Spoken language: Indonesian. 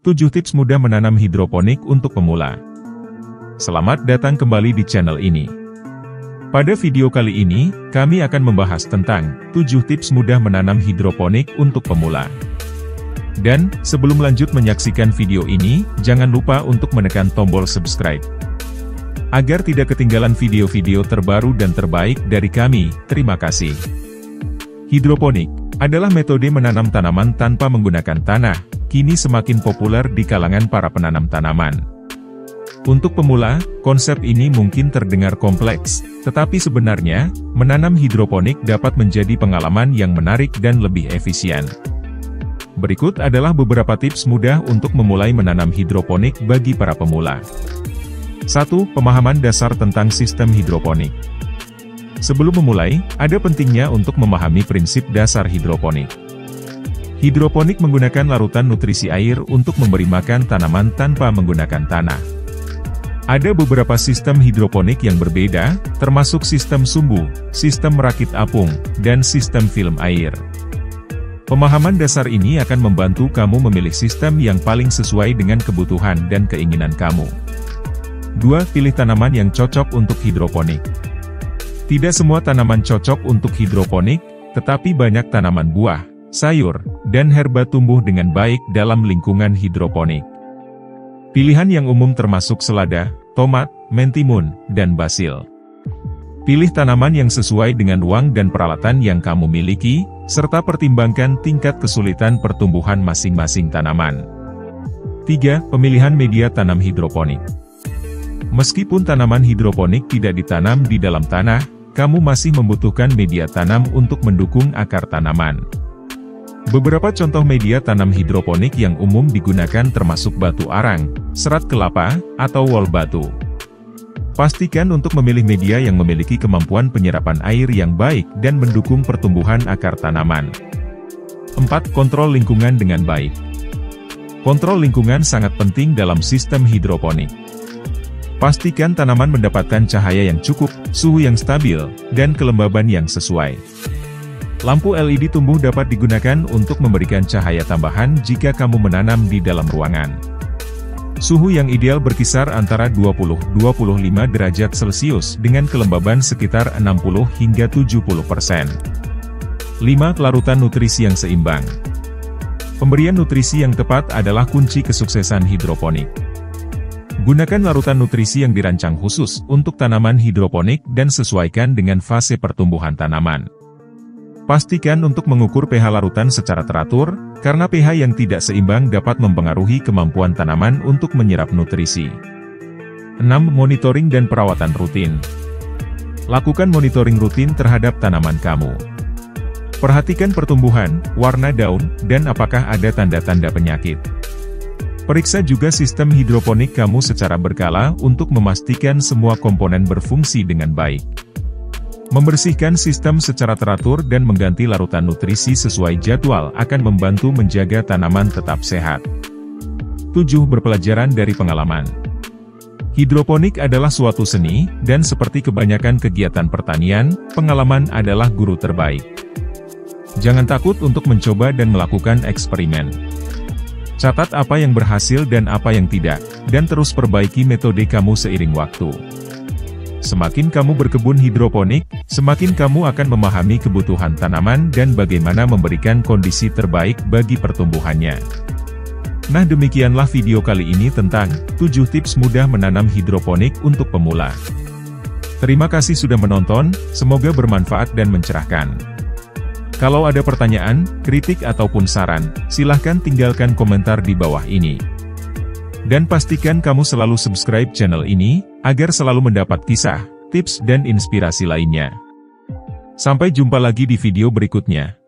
7 tips mudah menanam hidroponik untuk pemula. Selamat datang kembali di channel ini. Pada video kali ini, kami akan membahas tentang 7 tips mudah menanam hidroponik untuk pemula. Dan, sebelum lanjut menyaksikan video ini, jangan lupa untuk menekan tombol subscribe. Agar tidak ketinggalan video-video terbaru dan terbaik dari kami, terima kasih. Hidroponik adalah metode menanam tanaman tanpa menggunakan tanah, kini semakin populer di kalangan para penanam tanaman. Untuk pemula, konsep ini mungkin terdengar kompleks, tetapi sebenarnya, menanam hidroponik dapat menjadi pengalaman yang menarik dan lebih efisien. Berikut adalah beberapa tips mudah untuk memulai menanam hidroponik bagi para pemula. 1. Pemahaman dasar tentang sistem hidroponik. Sebelum memulai, ada pentingnya untuk memahami prinsip dasar hidroponik. Hidroponik menggunakan larutan nutrisi air untuk memberi makan tanaman tanpa menggunakan tanah. Ada beberapa sistem hidroponik yang berbeda, termasuk sistem sumbu, sistem merakit apung, dan sistem film air. Pemahaman dasar ini akan membantu kamu memilih sistem yang paling sesuai dengan kebutuhan dan keinginan kamu. 2. Pilih tanaman yang cocok untuk hidroponik. Tidak semua tanaman cocok untuk hidroponik, tetapi banyak tanaman buah, sayur, dan herba tumbuh dengan baik dalam lingkungan hidroponik. Pilihan yang umum termasuk selada, tomat, mentimun, dan basil. Pilih tanaman yang sesuai dengan ruang dan peralatan yang kamu miliki, serta pertimbangkan tingkat kesulitan pertumbuhan masing-masing tanaman. 3. Pemilihan media tanam hidroponik. Meskipun tanaman hidroponik tidak ditanam di dalam tanah, kamu masih membutuhkan media tanam untuk mendukung akar tanaman. Beberapa contoh media tanam hidroponik yang umum digunakan termasuk batu arang, serat kelapa, atau wol batu. Pastikan untuk memilih media yang memiliki kemampuan penyerapan air yang baik dan mendukung pertumbuhan akar tanaman. 4. Kontrol lingkungan dengan baik. Kontrol lingkungan sangat penting dalam sistem hidroponik. Pastikan tanaman mendapatkan cahaya yang cukup, suhu yang stabil, dan kelembaban yang sesuai. Lampu LED tumbuh dapat digunakan untuk memberikan cahaya tambahan jika kamu menanam di dalam ruangan. Suhu yang ideal berkisar antara 20–25 derajat Celcius dengan kelembaban sekitar 60 hingga 70%. 5. Larutan nutrisi yang seimbang. Pemberian nutrisi yang tepat adalah kunci kesuksesan hidroponik. Gunakan larutan nutrisi yang dirancang khusus untuk tanaman hidroponik dan sesuaikan dengan fase pertumbuhan tanaman. Pastikan untuk mengukur pH larutan secara teratur, karena pH yang tidak seimbang dapat mempengaruhi kemampuan tanaman untuk menyerap nutrisi. 6. Monitoring dan perawatan rutin. Lakukan monitoring rutin terhadap tanaman kamu. Perhatikan pertumbuhan, warna daun, dan apakah ada tanda-tanda penyakit. Periksa juga sistem hidroponik kamu secara berkala untuk memastikan semua komponen berfungsi dengan baik. Membersihkan sistem secara teratur dan mengganti larutan nutrisi sesuai jadwal akan membantu menjaga tanaman tetap sehat. 7. Berpelajaran dari pengalaman. Hidroponik adalah suatu seni, dan seperti kebanyakan kegiatan pertanian, pengalaman adalah guru terbaik. Jangan takut untuk mencoba dan melakukan eksperimen. Catat apa yang berhasil dan apa yang tidak, dan terus perbaiki metode kamu seiring waktu. Semakin kamu berkebun hidroponik, semakin kamu akan memahami kebutuhan tanaman dan bagaimana memberikan kondisi terbaik bagi pertumbuhannya. Nah, demikianlah video kali ini tentang 7 tips mudah menanam hidroponik untuk pemula. Terima kasih sudah menonton, semoga bermanfaat dan mencerahkan. Kalau ada pertanyaan, kritik ataupun saran, silahkan tinggalkan komentar di bawah ini. Dan pastikan kamu selalu subscribe channel ini, agar selalu mendapat kisah, tips dan inspirasi lainnya. Sampai jumpa lagi di video berikutnya.